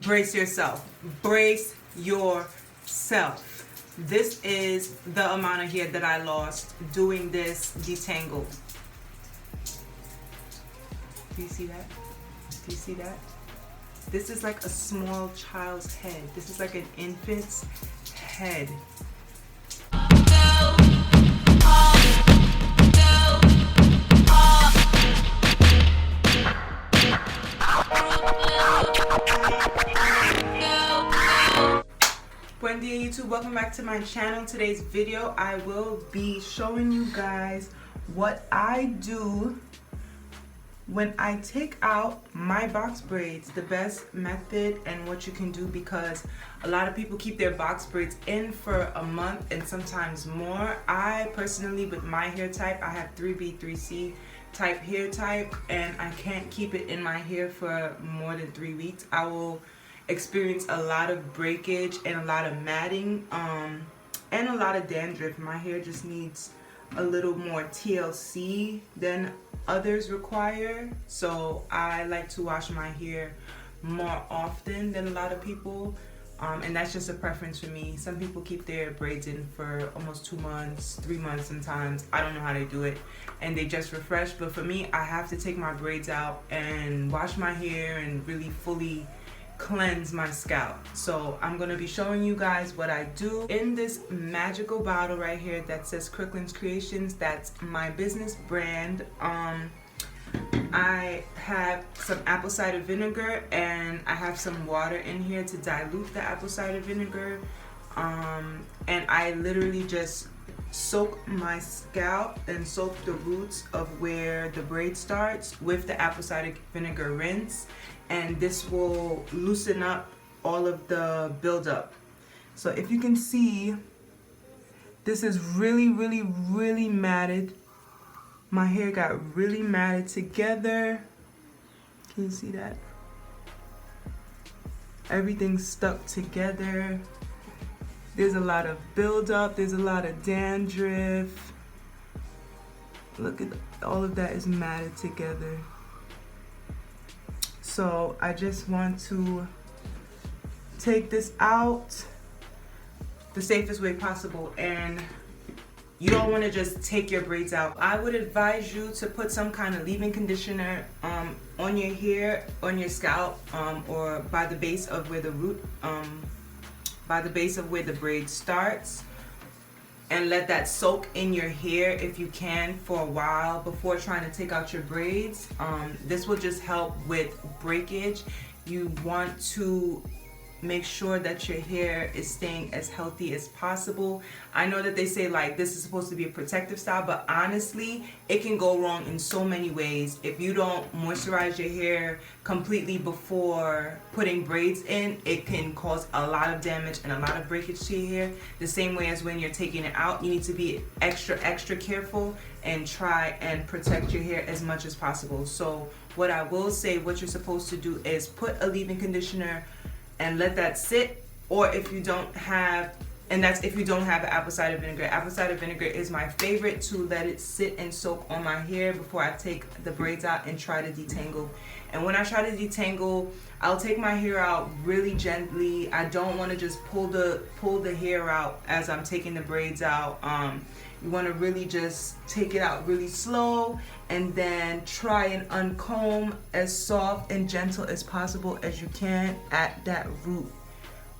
Brace yourself. Brace yourself. This is the amount of hair that I lost doing this detangle. Do you see that? Do you see that? This is like a small child's head. This is like an infant's head. Buen dia YouTube, welcome back to my channel. Today's video I will be showing you guys what I do when I take out my box braids, the best method and what you can do, because a lot of people keep their box braids in for a month and sometimes more. I personally, with my hair type, I have 3B, 3C type hair type, and I can't keep it in my hair for more than 3 weeks. I will experience a lot of breakage and a lot of matting and a lot of dandruff. My hair just needs a little more TLC than others require, so I like to wash my hair more often than a lot of people, and that's just a preference for me. Some people keep their braids in for almost 2 months, 3 months sometimes. I don't know how they do it, and they just refresh. But for me, I have to take my braids out and wash my hair and really fully cleanse my scalp. So I'm gonna be showing you guys what I do in this magical bottle right here that says Kirkland's Creations. That's my business brand. I have some apple cider vinegar and I have some water in here to dilute the apple cider vinegar, and I literally just soak my scalp and soak the roots of where the braid starts with the apple cider vinegar rinse, and this will loosen up all of the buildup. So if you can see, this is really matted. My hair got really matted together. Can you see that? Everything's stuck together. There's a lot of buildup, there's a lot of dandruff. Look at all of that is matted together. So I just want to take this out the safest way possible, and you don't want to just take your braids out. I would advise you to put some kind of leave-in conditioner on your hair, on your scalp, or by the base of where the root, by the base of where the braid starts, and let that soak in your hair if you can for a while before trying to take out your braids. This will just help with breakage. You want to make sure that your hair is staying as healthy as possible. I know that they say like this is supposed to be a protective style, but honestly it can go wrong in so many ways. If you don't moisturize your hair completely before putting braids in, it can cause a lot of damage and a lot of breakage to your hair. The same way as when you're taking it out, you need to be extra careful and try and protect your hair as much as possible. So what I will say, what you're supposed to do is put a leave-in conditioner and let that sit, or if you don't have, and that's if you don't have apple cider vinegar. Apple cider vinegar is my favorite to let it sit and soak on my hair before I take the braids out and try to detangle. And when I try to detangle, I'll take my hair out really gently. I don't want to just pull the hair out as I'm taking the braids out. You want to really just take it out really slow and then try and uncomb as soft and gentle as possible as you can at that root.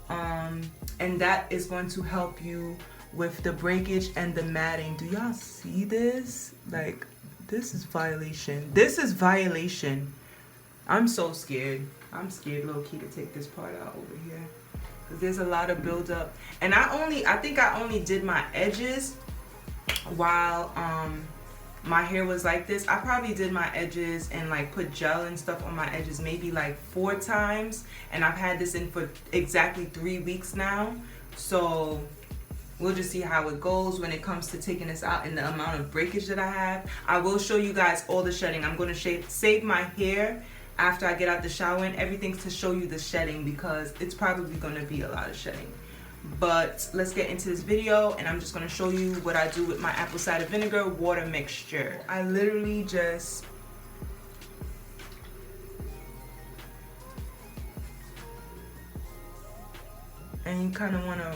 And that is going to help you with the breakage and the matting. Do y'all see this? Like, this is violation. This is violation. I'm so scared. I'm scared low-key to take this part out over here, because there's a lot of buildup. And I think I only did my edges while my hair was like this. I probably did my edges and like put gel and stuff on my edges maybe like 4 times, and I've had this in for exactly 3 weeks now. So we'll just see how it goes when it comes to taking this out and the amount of breakage that I have. I will show you guys all the shedding. I'm going to save my hair after I get out the shower and everything to show you the shedding, because it's probably going to be a lot of shedding. But let's get into this video, and I'm just going to show you what I do with my apple cider vinegar water mixture. I literally just and you kind of want to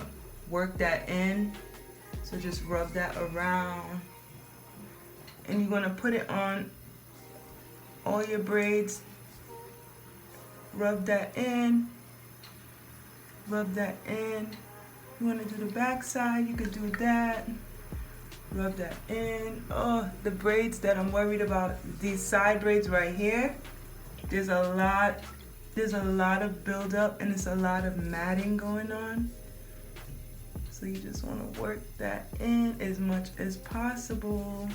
work that in. So just rub that around, and you're going to put it on all your braids. Rub that in, rub that in. You want to do the back side, you could do that. Rub that in. Oh, the braids that I'm worried about, these side braids right here, there's a lot of buildup and it's a lot of matting going on. So you just want to work that in as much as possible.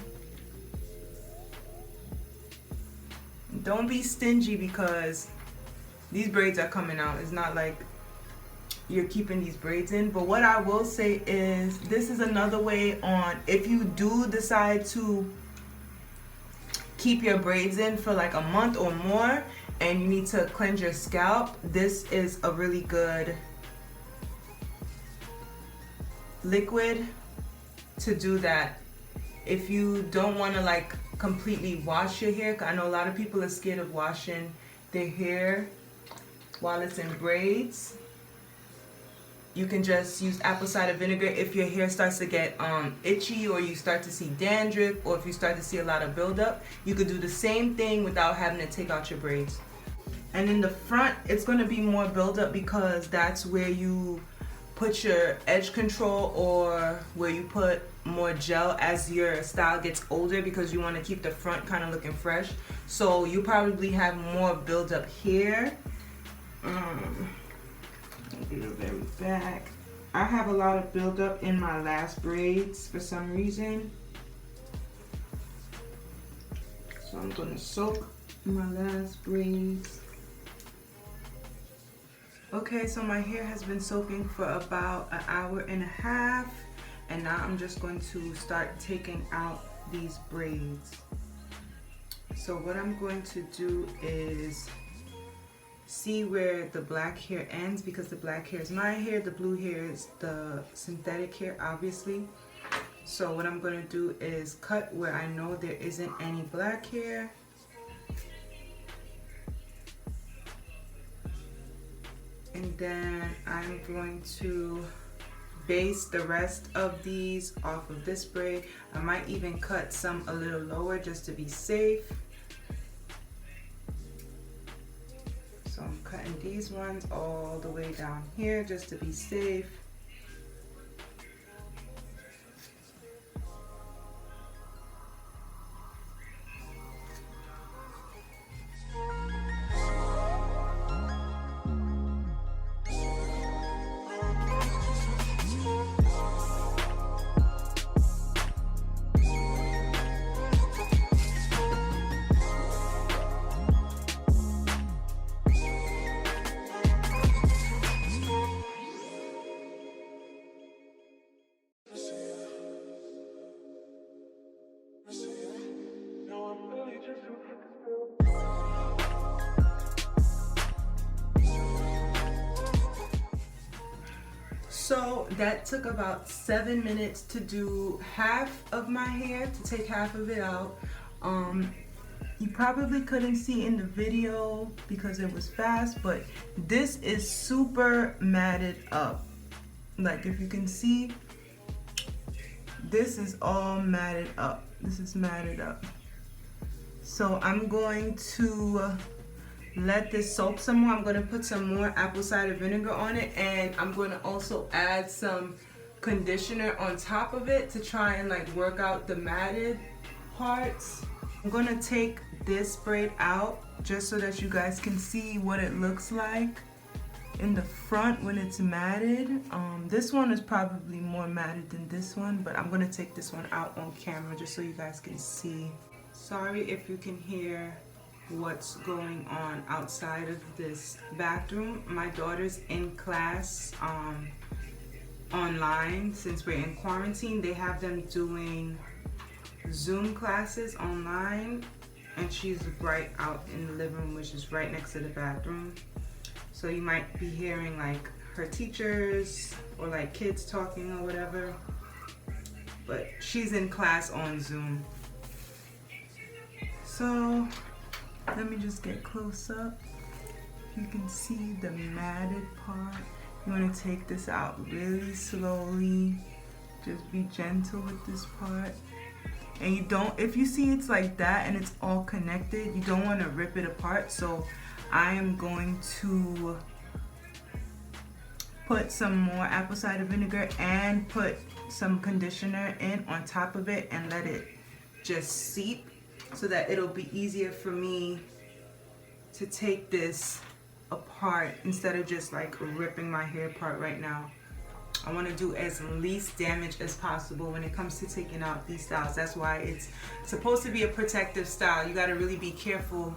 Don't be stingy because these braids are coming out. It's not like you're keeping these braids in. But what I will say is this is another way on, if you do decide to keep your braids in for like a month or more and you need to cleanse your scalp, this is a really good liquid to do that. If you don't want to like completely wash your hair, 'cause I know a lot of people are scared of washing their hair while it's in braids, you can just use apple cider vinegar if your hair starts to get itchy, or you start to see dandruff, or if you start to see a lot of buildup. You could do the same thing without having to take out your braids. And in the front, it's going to be more buildup because that's where you put your edge control, or where you put more gel as your style gets older, because you want to keep the front kind of looking fresh. So you probably have more buildup here. Do the very back. I have a lot of buildup in my last braids for some reason. So I'm going to soak my last braids. Okay, so my hair has been soaking for about an hour and a half, and now I'm just going to start taking out these braids. So what I'm going to do is see where the black hair ends, because the black hair is my hair, the blue hair is the synthetic hair, obviously. So what I'm going to do is cut where I know there isn't any black hair. And then I'm going to base the rest of these off of this braid. I might even cut some a little lower just to be safe. So I'm cutting these ones all the way down here just to be safe. So that took about 7 minutes to do half of my hair, to take half of it out. You probably couldn't see in the video because it was fast, but this is super matted up. Like if you can see, this is all matted up. This is matted up. So I'm going to let this soak some more. I'm going to put some more apple cider vinegar on it, and I'm going to also add some conditioner on top of it to try and like work out the matted parts. I'm going to take this braid out just so that you guys can see what it looks like in the front when it's matted. This one is probably more matted than this one, but I'm going to take this one out on camera just so you guys can see. Sorry if you can hear what's going on outside of this bathroom. My daughter's in class online. Since we're in quarantine, they have them doing Zoom classes online, and she's right out in the living room, which is right next to the bathroom. So you might be hearing like her teachers or like kids talking or whatever, but she's in class on Zoom. So let me just get close up. You can see the matted part. You want to take this out really slowly. Just be gentle with this part. And you don't, if you see it's like that and it's all connected, you don't want to rip it apart. So I am going to put some more apple cider vinegar and put some conditioner in on top of it and let it just seep so that it'll be easier for me to take this apart instead of just like ripping my hair apart right now. I want to do as least damage as possible when it comes to taking out these styles. That's why it's supposed to be a protective style. You got to really be careful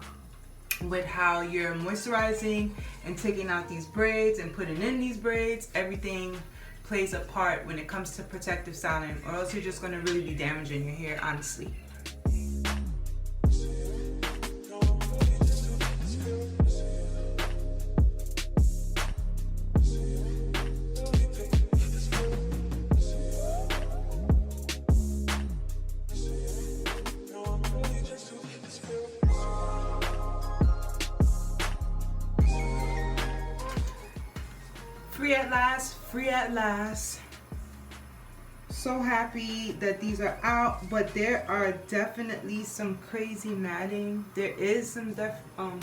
with how you're moisturizing and taking out these braids and putting in these braids. Everything plays a part when it comes to protective styling, or else you're just going to really be damaging your hair, honestly. Free at last, free at last. So happy that these are out, but there are definitely some crazy matting. There is some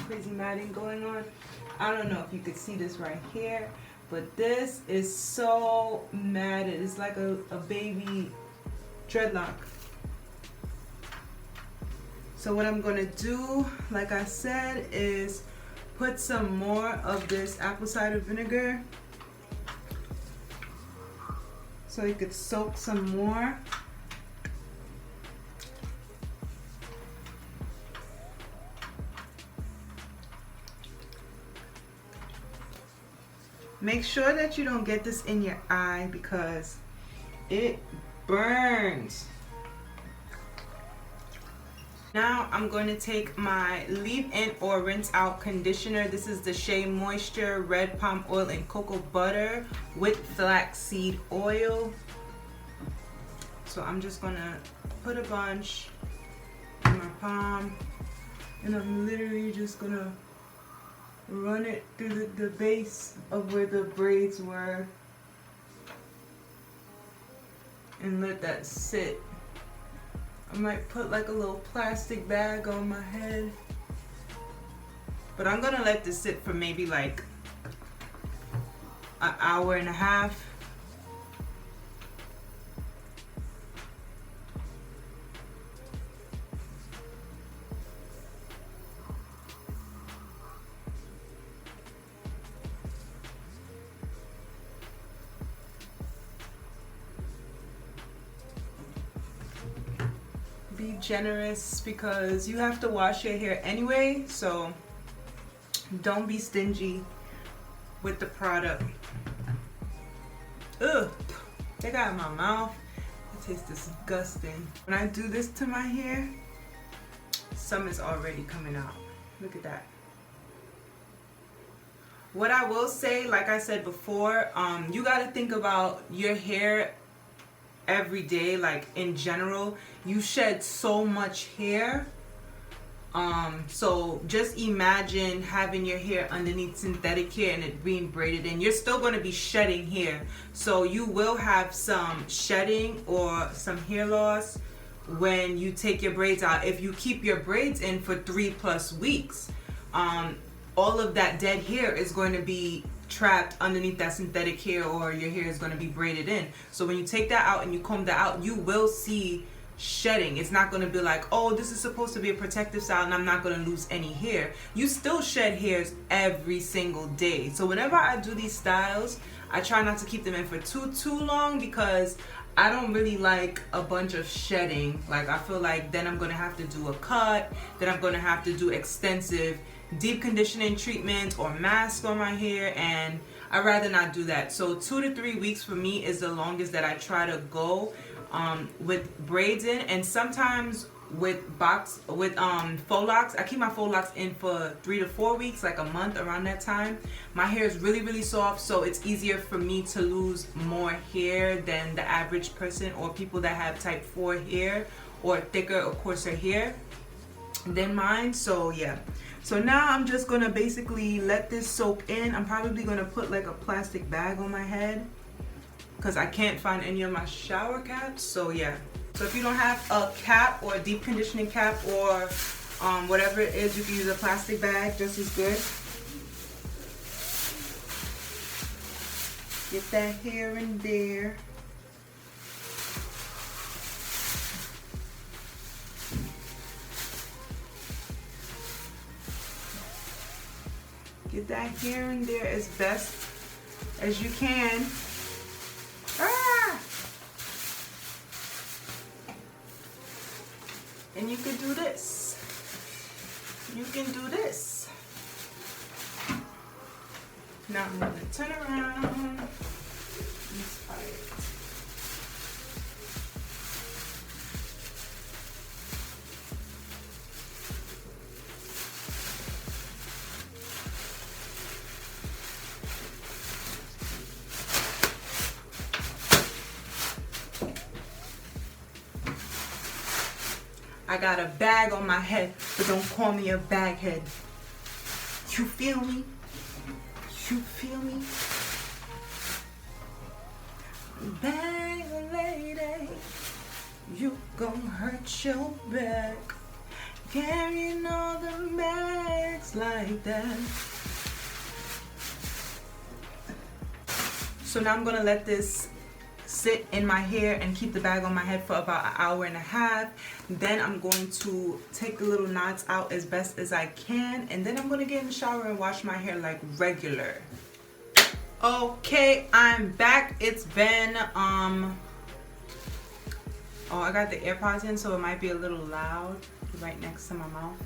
crazy matting going on. I don't know if you could see this right here, but this is so matted. It's like a baby dreadlock. So what I'm gonna do, like I said, is put some more of this apple cider vinegar so you could soak some more. Make sure that you don't get this in your eye because it burns. Now I'm going to take my leave-in or rinse out conditioner. This is the Shea Moisture Red Palm Oil and Cocoa Butter with flaxseed oil. So I'm just gonna put a bunch in my palm and I'm literally just gonna run it through the base of where the braids were and let that sit. I might put like a little plastic bag on my head, but I'm gonna let this sit for maybe like an hour and a half. Be generous because you have to wash your hair anyway, so don't be stingy with the product. Ugh, they got in my mouth. It tastes disgusting. When I do this to my hair, some is already coming out. Look at that. What I will say, like I said before, you got to think about your hair every day. Like in general, you shed so much hair, so just imagine having your hair underneath synthetic hair and it being braided in. You're still going to be shedding hair, so you will have some shedding or some hair loss when you take your braids out. If you keep your braids in for 3+ weeks, all of that dead hair is going to be trapped underneath that synthetic hair, or your hair is going to be braided in. So when you take that out and you comb that out, you will see shedding. It's not going to be like, oh, this is supposed to be a protective style and I'm not going to lose any hair. You still shed hairs every single day. So whenever I do these styles, I try not to keep them in for too long because I don't really like a bunch of shedding. Like I feel like then I'm going to have to do a cut, then I'm going to have to do extensive deep conditioning treatment or mask on my hair, and I'd rather not do that. So 2 to 3 weeks for me is the longest that I try to go with braids in. And sometimes with faux locks, I keep my faux locks in for 3 to 4 weeks, like a month. Around that time my hair is really soft, so it's easier for me to lose more hair than the average person or people that have type 4 hair or thicker or coarser hair. than mine. So yeah. So now I'm just gonna basically let this soak in. I'm probably gonna put like a plastic bag on my head because I can't find any of my shower caps. So yeah. So if you don't have a cap or a deep conditioning cap or whatever it is, you can use a plastic bag just as good. Get that here and there. Get that here and there as best as you can. Ah! And you can do this. You can do this. Now I'm going to turn around. I got a bag on my head, but don't call me a baghead. You feel me? You feel me? Bag lady, you gon' hurt your back. Carrying all the bags like that. So now I'm gonna let this sit in my hair and keep the bag on my head for about an hour and a half. Then I'm going to take the little knots out as best as I can, and then I'm going to get in the shower and wash my hair like regular. Okay, I'm back. It's been oh, I got the AirPods in, so it might be a little loud right next to my mouth.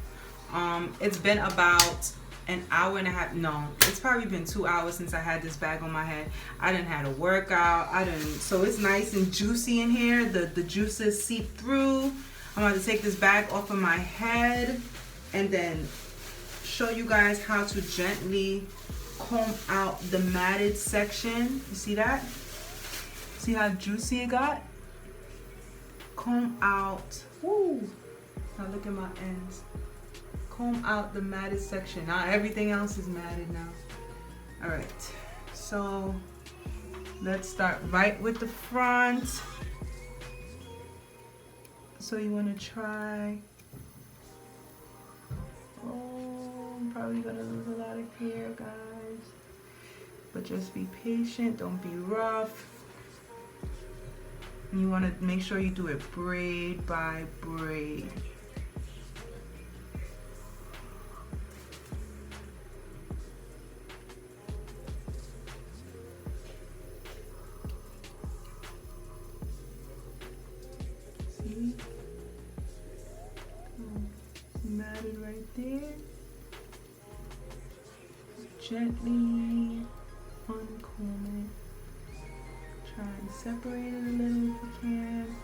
It's been about an hour and a half. No, it's probably been 2 hours since I had this bag on my head. I didn't had a workout. So it's nice and juicy in here. The juices seep through. I'm going to take this bag off of my head and then show you guys how to gently comb out the matted section. You see that? See how juicy it got? Comb out. Woo! Now look at my ends. Comb out the matted section. Now everything else is matted now. All right, so let's start right with the front. So you want to try. Oh, I'm probably gonna lose a lot of hair, guys, but just be patient, don't be rough. And you want to make sure you do it braid by braid. See? Matted right there. Gently uncomb it. Try and separate it a little if you can.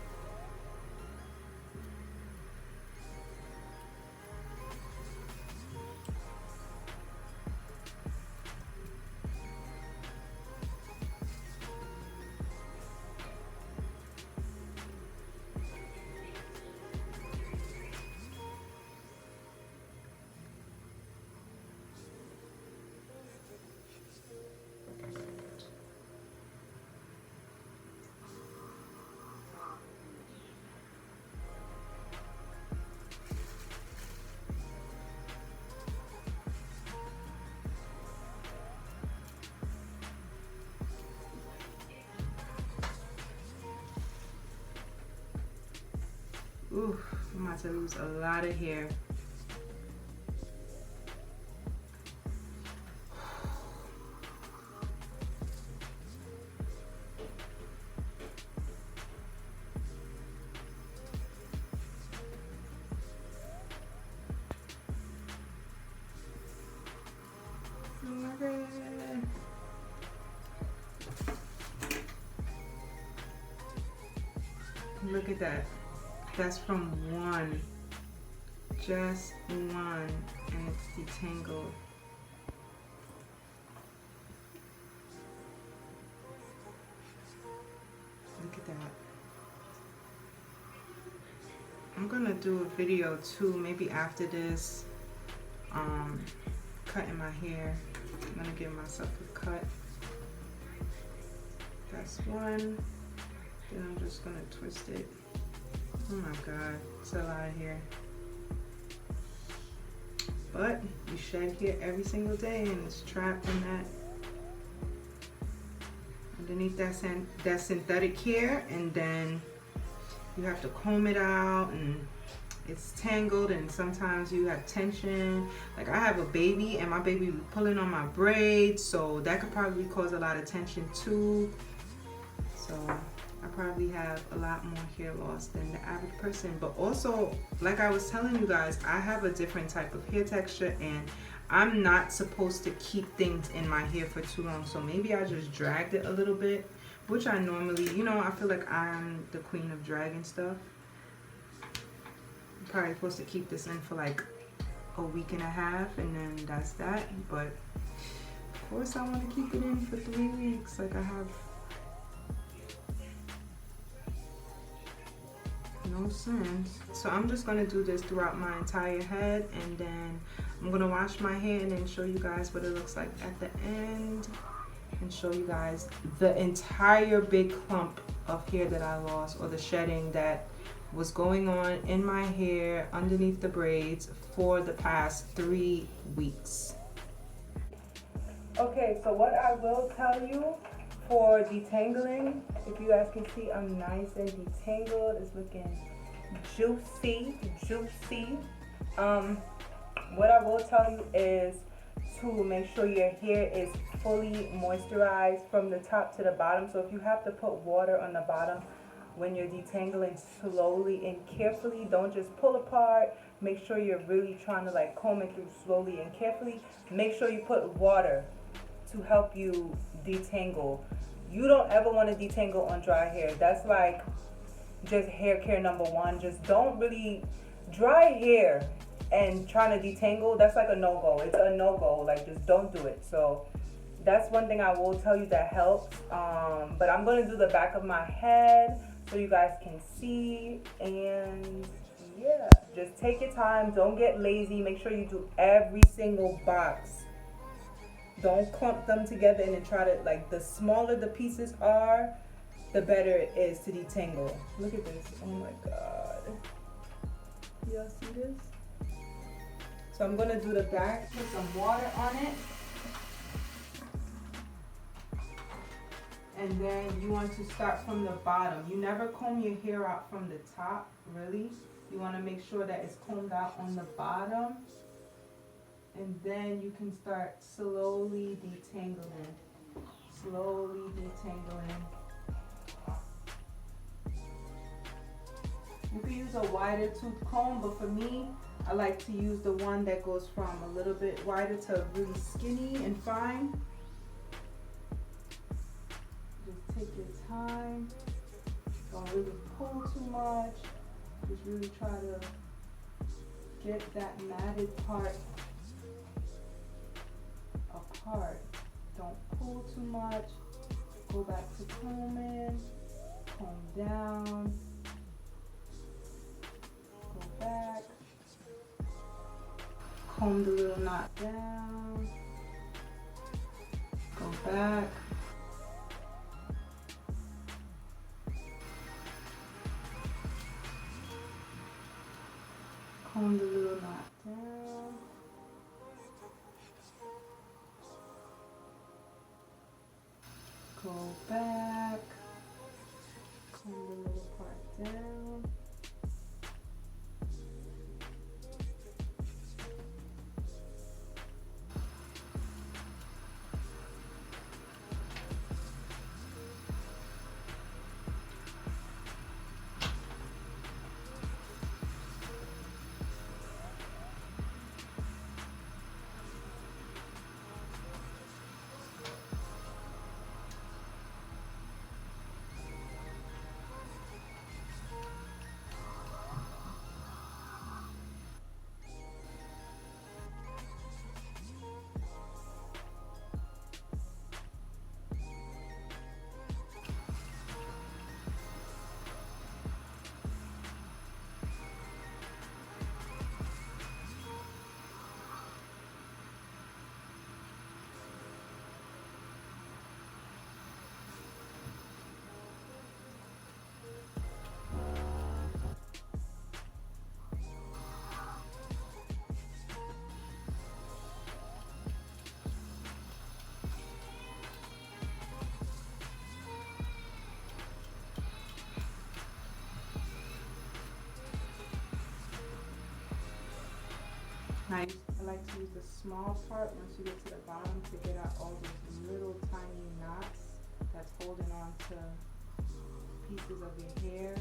Ooh, I'm about to lose a lot of hair. Look at that. That's from one. Just one. And it's detangled. Look at that. I'm gonna do a video too, maybe after this, cutting my hair. I'm gonna give myself a cut. That's one. Then I'm just gonna twist it. Oh my God, it's a lot of hair. But you shed hair every single day and it's trapped in that, underneath that synthetic hair, and then you have to comb it out and it's tangled, and sometimes you have tension. Like I have a baby and my baby be pulling on my braids, so that could probably cause a lot of tension too. So I probably have a lot more hair loss than the average person. But also, like I was telling you guys, I have a different type of hair texture and I'm not supposed to keep things in my hair for too long. So maybe I just dragged it a little bit, which I normally, you know, I feel like I'm the queen of dragging stuff. I'm probably supposed to keep this in for like a week and a half and then that's that. But of course I want to keep it in for 3 weeks. Like I have no sense. So I'm just gonna do this throughout my entire head, and then I'm gonna wash my hair and then show you guys what it looks like at the end, and show you guys the entire big clump of hair that I lost, or the shedding that was going on in my hair underneath the braids for the past 3 weeks. Okay, so what I will tell you for detangling, if you guys can see, I'm nice and detangled. It's looking juicy. What I will tell you is to make sure your hair is fully moisturized from the top to the bottom. So if you have to put water on the bottom when you're detangling, slowly and carefully, don't just pull apart. Make sure you're really trying to like comb it through slowly and carefully. Make sure you put water to help you detangle. You don't ever want to detangle on dry hair. That's like just hair care number one. Just don't really, dry hair and trying to detangle, that's like a no-go. It's a no-go. Like just don't do it. So that's one thing I will tell you that helps. But I'm going to do the back of my head so you guys can see. And yeah, just take your time. Don't get lazy. Make sure you do every single box. Don't clump them together and then try to, like, the smaller the pieces are, the better it is to detangle. Look at this. Oh my God. Y'all see this? So I'm going to do the back, put some water on it. And then you want to start from the bottom. You never comb your hair out from the top, really. You want to make sure that it's combed out on the bottom. And then you can start slowly detangling. Slowly detangling. You can use a wider tooth comb, but for me, I like to use the one that goes from a little bit wider to really skinny and fine. Just take your time. Don't really pull too much. Just really try to get that matted part apart. Don't pull too much. Go back to combing. Comb down. Go back. Comb the little knot down. Go back. Comb the little knot down. Go back. Comb the little part down. like to use the small part once you get to the bottom to get out all those little tiny knots that's holding on to pieces of your hair.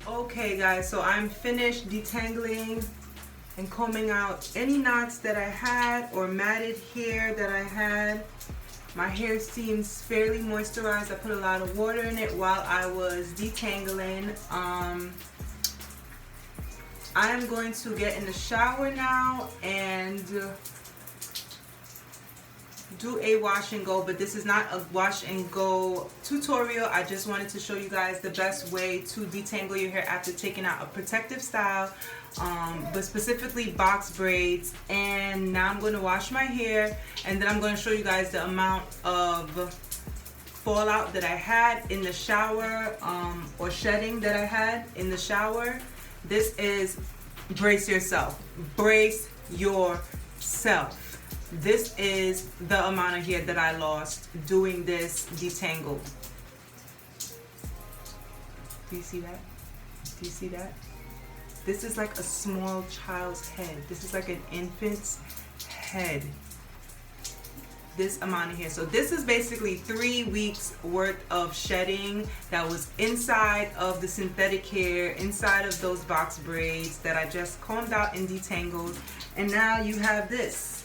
Okay guys, so I'm finished detangling and combing out any knots that I had or matted hair that I had. My hair seems fairly moisturized. I put a lot of water in it while I was detangling. I'm going to get in the shower now and do a wash and go, but this is not a wash and go tutorial. I just wanted to show you guys the best way to detangle your hair after taking out a protective style, but specifically box braids. And now I'm going to wash my hair, and then I'm going to show you guys the amount of fallout that I had in the shower, or shedding that I had in the shower. This is brace yourself. Brace yourself. This is the amount of hair that I lost doing this detangle. Do you see that? Do you see that? This is like a small child's head. This is like an infant's head. This amount of hair. So this is basically 3 weeks worth of shedding that was inside of the synthetic hair, inside of those box braids that I just combed out and detangled. And now you have this.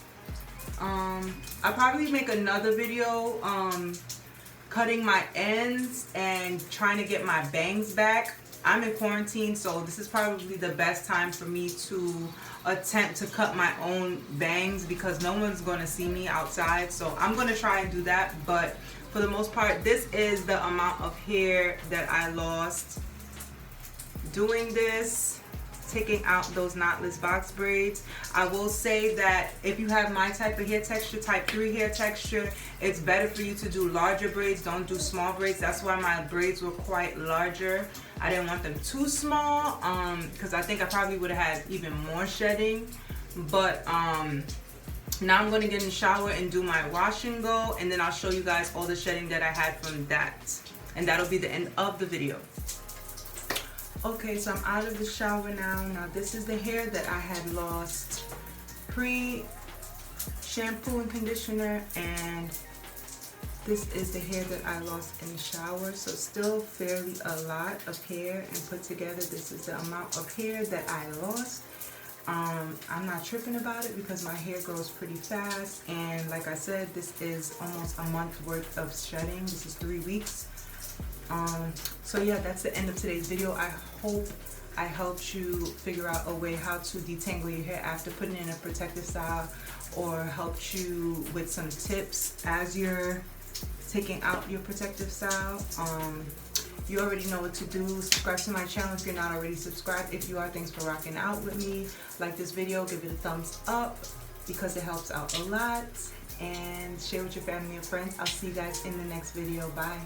I'll probably make another video cutting my ends and trying to get my bangs back. I'm in quarantine, so this is probably the best time for me to attempt to cut my own bangs because no one's going to see me outside. So I'm going to try and do that, but for the most part, this is the amount of hair that I lost doing this, taking out those knotless box braids. I will say that if you have my type of hair texture, type 3 hair texture, it's better for you to do larger braids. Don't do small braids. That's why my braids were quite larger. I didn't want them too small because I think I probably would have had even more shedding. But now I'm going to get in the shower and do my wash and go, and then I'll show you guys all the shedding that I had from that, and that'll be the end of the video. Okay, so I'm out of the shower now. Now this is the hair that I had lost pre-shampoo and conditioner, and this is the hair that I lost in the shower. So still fairly a lot of hair, and put together this is the amount of hair that I lost. I'm not tripping about it because my hair grows pretty fast, and like I said, this is almost a month worth of shedding. This is 3 weeks. So yeah, that's the end of today's video. I hope I helped you figure out a way how to detangle your hair after putting in a protective style, or helped you with some tips as you're taking out your protective style. You already know what to do. Subscribe to my channel if you're not already subscribed. If you are, thanks for rocking out with me. Like this video, give it a thumbs up because it helps out a lot, and share with your family and friends. I'll see you guys in the next video. Bye.